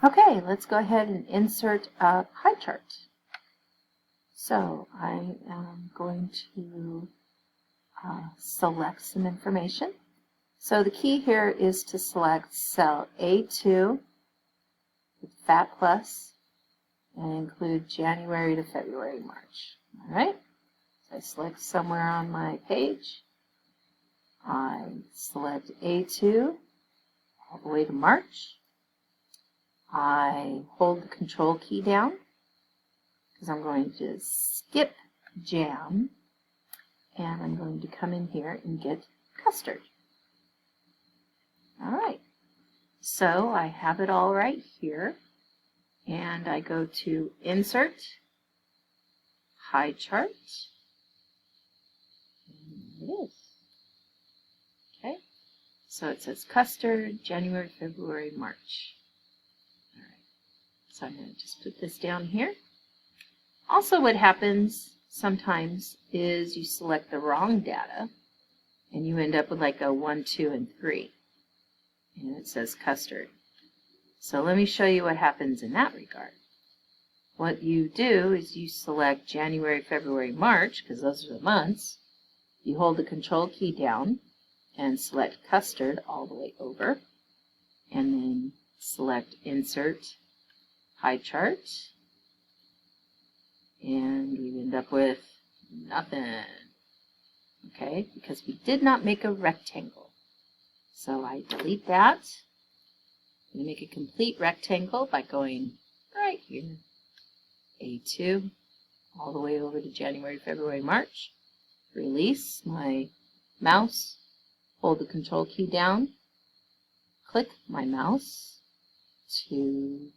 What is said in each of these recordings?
Okay, let's go ahead and insert a pie chart. So I am going to select some information. So the key here is to select cell A2 with Fat Plus and include January to February, March. All right, so I select somewhere on my page. I select A2 all the way to March. I hold the control key down because I'm going to skip jam, and I'm going to come in here and get custard. All right, so I have it all right here, and I go to Insert, Pie Chart, and there it is. Okay, so it says custard, January, February, March. All right, so I'm going to just put this down here. Also, what happens sometimes is you select the wrong data, and you end up with like a 1, 2, and 3. And it says custard. So let me show you what happens in that regard. What you do is you select January, February, March, because those are the months. You hold the control key down and select custard all the way over, and then select Insert Pie Chart, and we end up with nothing. Okay, because we did not make a rectangle. So I delete that. I'm going to make a complete rectangle by going right here, A2, all the way over to January, February, March. Release my mouse, hold the control key down, click my mouse to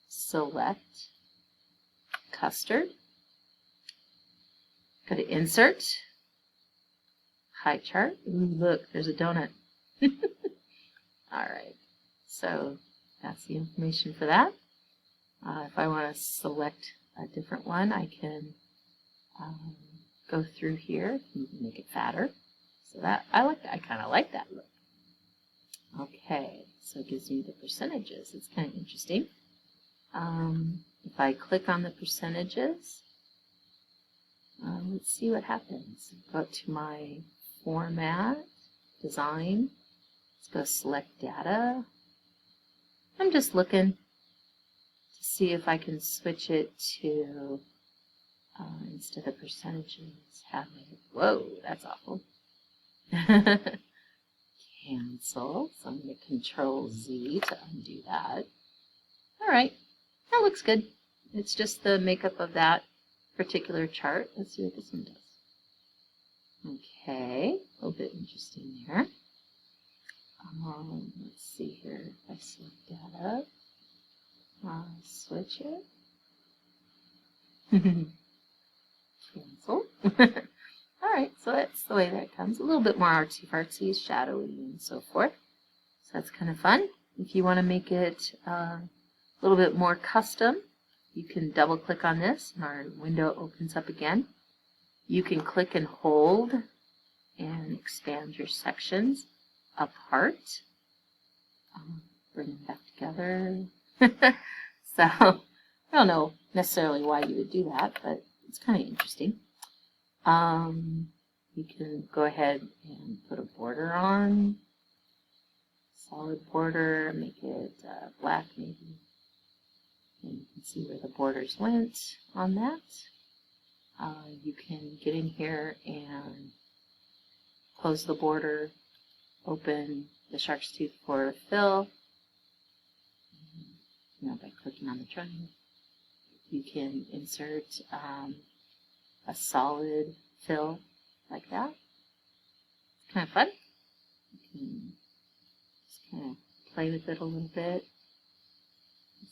select custard. Go to Insert, Pie Chart. Ooh, look, there's a donut. All right, so that's the information for that. If I want to select a different one, I can go through here and make it fatter. So that I like that. I kind of like that look. Okay, so it gives me the percentages. It's kind of interesting. If I click on the percentages, let's see what happens. Go to my Format, Design. Let's go Select Data. I'm just looking to see if I can switch it to, instead of percentages, have it, whoa, that's awful. Cancel. So I'm going to Control Z to undo that. All right, that looks good. It's just the makeup of that particular chart. Let's see what this one does. Okay, a little bit interesting there. Let's see here. If I select data, switch it. Cancel. All right, so that's the way that comes. A little bit more artsy-fartsy, shadowy, and so forth. So that's kind of fun. If you want to make it a little bit more custom, you can double-click on this, and our window opens up again. You can click and hold and expand your sections apart. Bring them back together. So I don't know necessarily why you would do that, but it's kind of interesting. You can go ahead and put a border on, solid border, make it black maybe. And you can see where the borders went on that. You can get in here and close the border, open the shark's tooth for fill, by clicking on the triangle. You can insert a solid fill like that. It's kind of fun. You can just kind of play with it a little bit.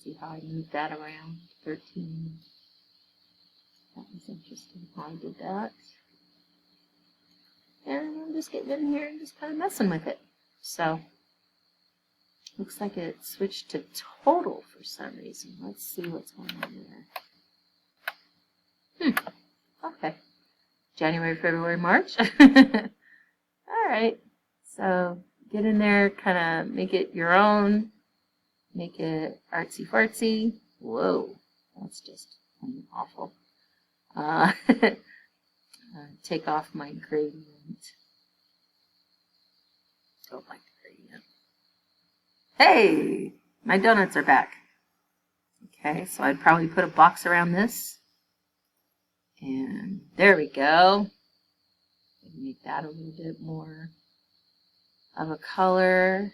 See how I moved that around. 13. That was interesting how I did that. And I'm just getting in here and just kind of messing with it. So, looks like it switched to total for some reason. Let's see what's going on there. Okay. January, February, March. All right. So, get in there, kind of make it your own. make it artsy fartsy. Whoa, that's just awful. Take off my gradient. Don't like the gradient. Hey, my donuts are back. Okay, so I'd probably put a box around this. And there we go. Make that a little bit more of a color,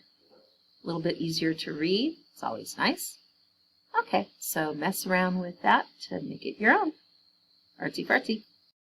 a little bit easier to read. It's always nice. Okay, so mess around with that to make it your own. Artsy fartsy.